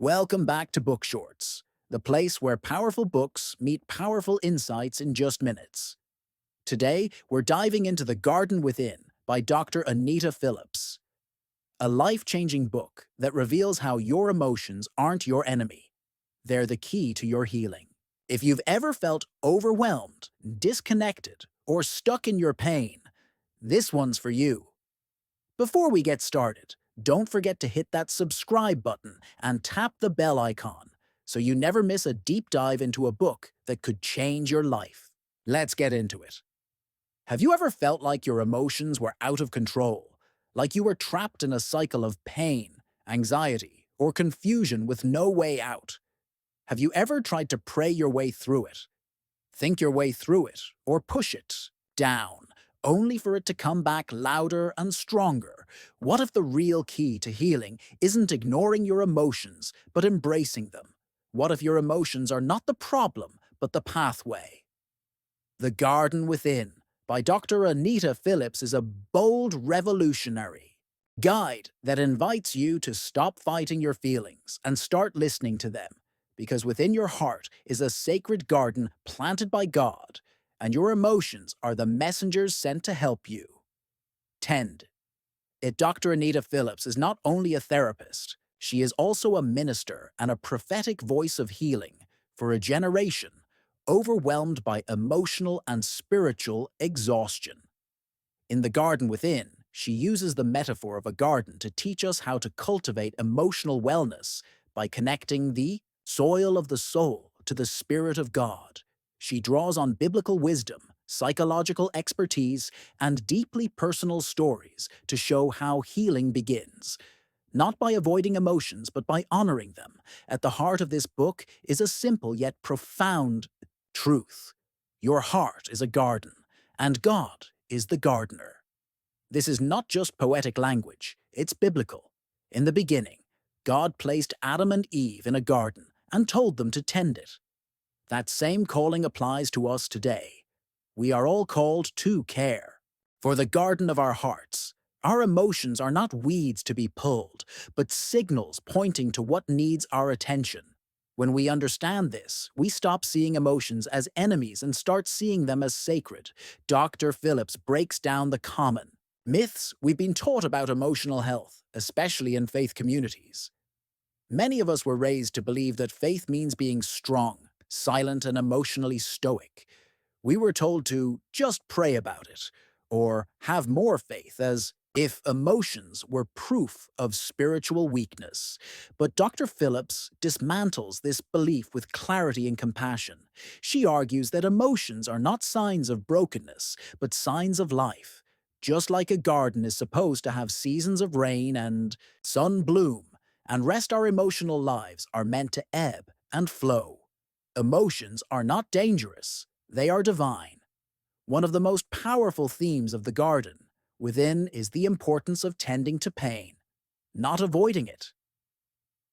Welcome back to BookShortz, the place where powerful books meet powerful insights in just minutes. Today, we're diving into The Garden Within by Dr. Anita Phillips, a life-changing book that reveals how your emotions aren't your enemy. They're the key to your healing. If you've ever felt overwhelmed, disconnected, or stuck in your pain, this one's for you. Before we get started, don't forget to hit that subscribe button and tap the bell icon so you never miss a deep dive into a book that could change your life. Let's get into it. Have you ever felt like your emotions were out of control, like you were trapped in a cycle of pain, anxiety, or confusion with no way out? Have you ever tried to pray your way through it, think your way through it, or push it down, only for it to come back louder and stronger? What if the real key to healing isn't ignoring your emotions, but embracing them? What if your emotions are not the problem, but the pathway? The Garden Within by Dr. Anita Phillips is a bold, revolutionary guide that invites you to stop fighting your feelings and start listening to them, because within your heart is a sacred garden planted by God, and your emotions are the messengers sent to help you. Tend it. Dr. Anita Phillips is not only a therapist, she is also a minister and a prophetic voice of healing for a generation overwhelmed by emotional and spiritual exhaustion. In The Garden Within, she uses the metaphor of a garden to teach us how to cultivate emotional wellness by connecting the soil of the soul to the Spirit of God. She draws on biblical wisdom, psychological expertise, and deeply personal stories to show how healing begins. Not by avoiding emotions, but by honoring them. At the heart of this book is a simple yet profound truth. Your heart is a garden, and God is the gardener. This is not just poetic language, it's biblical. In the beginning, God placed Adam and Eve in a garden and told them to tend it. That same calling applies to us today. We are all called to care for the garden of our hearts. Our emotions are not weeds to be pulled, but signals pointing to what needs our attention. When we understand this, we stop seeing emotions as enemies and start seeing them as sacred. Dr. Phillips breaks down the common myths we've been taught about emotional health, especially in faith communities. Many of us were raised to believe that faith means being strong, silent, and emotionally stoic. We were told to just pray about it, or have more faith, as if emotions were proof of spiritual weakness. But Dr. Phillips dismantles this belief with clarity and compassion. She argues that emotions are not signs of brokenness, but signs of life. Just like a garden is supposed to have seasons of rain and sun bloom, and rest, our emotional lives are meant to ebb and flow. Emotions are not dangerous, they are divine. One of the most powerful themes of The Garden Within is the importance of tending to pain, not avoiding it.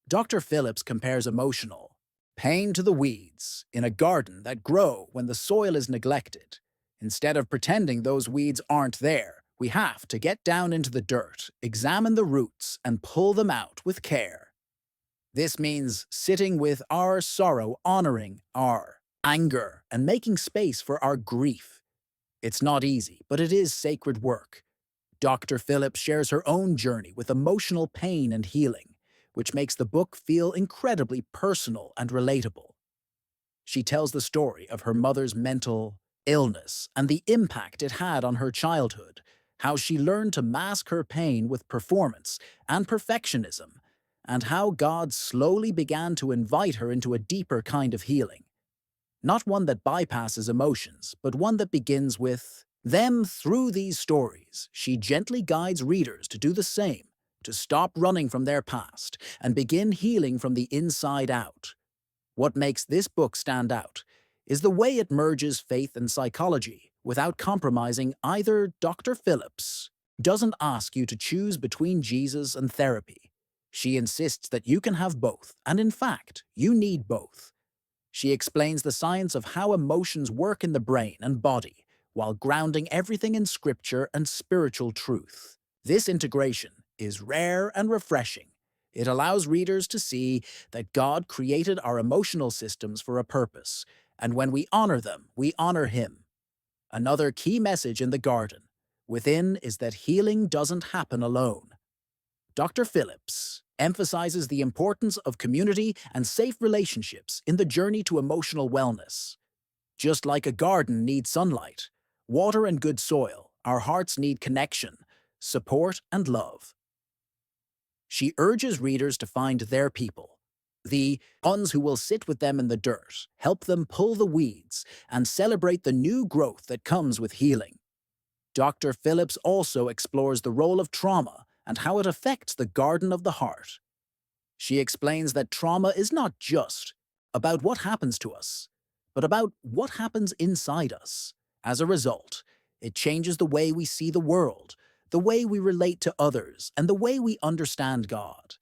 Dr. Phillips compares emotional pain to the weeds in a garden that grow when the soil is neglected. Instead of pretending those weeds aren't there, we have to get down into the dirt, examine the roots, and pull them out with care. This means sitting with our sorrow, honoring our anger, and making space for our grief. It's not easy, but it is sacred work. Dr. Phillips shares her own journey with emotional pain and healing, which makes the book feel incredibly personal and relatable. She tells the story of her mother's mental illness and the impact it had on her childhood, how she learned to mask her pain with performance and perfectionism, and how God slowly began to invite her into a deeper kind of healing. Not one that bypasses emotions, but one that begins with them. Through these stories, she gently guides readers to do the same, to stop running from their past and begin healing from the inside out. What makes this book stand out is the way it merges faith and psychology without compromising either. Dr. Phillips doesn't ask you to choose between Jesus and therapy. She insists that you can have both, and in fact, you need both. She explains the science of how emotions work in the brain and body, while grounding everything in scripture and spiritual truth. This integration is rare and refreshing, It allows readers to see that God created our emotional systems for a purpose, and when we honor them, we honor Him. Another key message in the garden within is that healing doesn't happen alone. Dr. Phillips emphasizes the importance of community and safe relationships in the journey to emotional wellness. Just like a garden needs sunlight, water, and good soil, our hearts need connection, support, and love. She urges readers to find their people, the ones who will sit with them in the dirt, help them pull the weeds, and celebrate the new growth that comes with healing. Dr. Phillips also explores the role of trauma and how it affects the garden of the heart. She explains that trauma is not just about what happens to us, but about what happens inside us. As a result, it changes the way we see the world, the way we relate to others, and the way we understand God.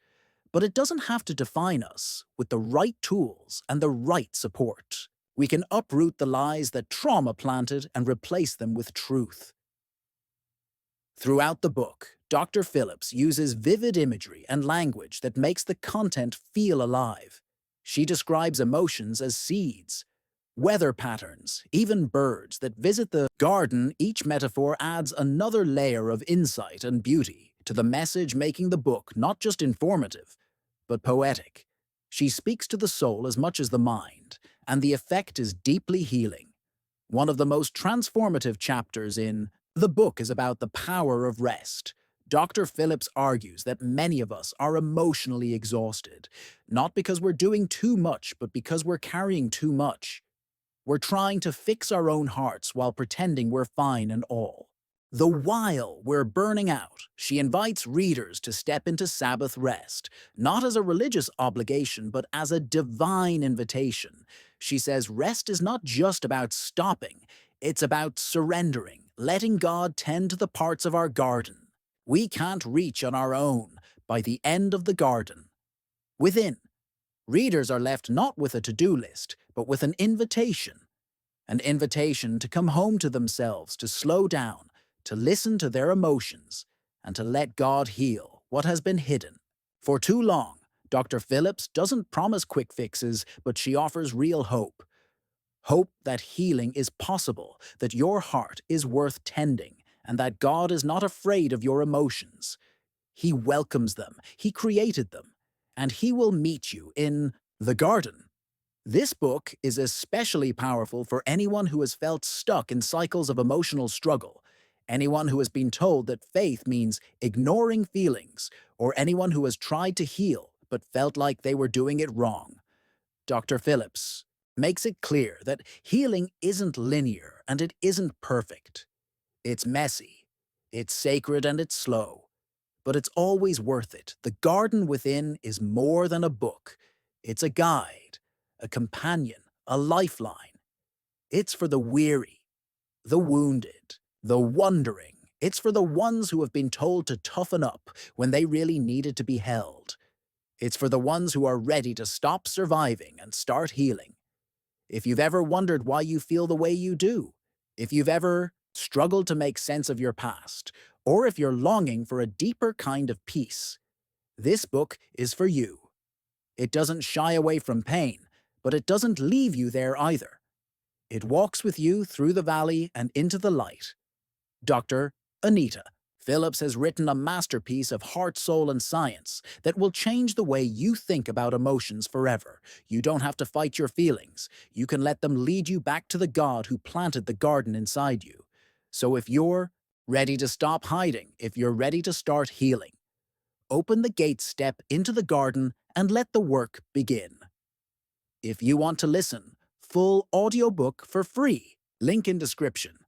But it doesn't have to define us. With the right tools and the right support, we can uproot the lies that trauma planted and replace them with truth. Throughout the book, Dr. Phillips uses vivid imagery and language that makes the content feel alive. She describes emotions as seeds, weather patterns, even birds that visit the garden. Each metaphor adds another layer of insight and beauty to the message, making the book not just informative, but poetic. She speaks to the soul as much as the mind, and the effect is deeply healing. One of the most transformative chapters in the book is about the power of rest. Dr. Phillips argues that many of us are emotionally exhausted, not because we're doing too much, but because we're carrying too much. We're trying to fix our own hearts while pretending we're fine and all. The while we're burning out, she invites readers to step into Sabbath rest, not as a religious obligation, but as a divine invitation. She says rest is not just about stopping, it's about surrendering, letting God tend to the parts of our garden we can't reach on our own. By the end of the garden within, readers are left not with a to-do list, but with an invitation to come home to themselves, to slow down, to listen to their emotions, and to let God heal what has been hidden. For too long, Dr. Phillips doesn't promise quick fixes, but she offers real hope. Hope that healing is possible, that your heart is worth tending, and that God is not afraid of your emotions. He welcomes them, He created them, and He will meet you in the garden. This book is especially powerful for anyone who has felt stuck in cycles of emotional struggle, anyone who has been told that faith means ignoring feelings, or anyone who has tried to heal but felt like they were doing it wrong. Dr. Phillips makes it clear that healing isn't linear and it isn't perfect. It's messy, it's sacred, and it's slow. But it's always worth it. The garden within is more than a book. It's a guide, a companion, a lifeline. It's for the weary, the wounded, the wondering. It's for the ones who have been told to toughen up when they really needed to be held. It's for the ones who are ready to stop surviving and start healing. If you've ever wondered why you feel the way you do, if you've ever struggled to make sense of your past, or if you're longing for a deeper kind of peace, this book is for you. It doesn't shy away from pain, but it doesn't leave you there either. It walks with you through the valley and into the light. Dr. Anita Phillips has written a masterpiece of heart, soul, and science that will change the way you think about emotions forever. You don't have to fight your feelings. You can let them lead you back to the God who planted the garden inside you. So if you're ready to stop hiding, if you're ready to start healing, open the gate, step into the garden, and let the work begin. If you want to listen, full audiobook for free, link in description.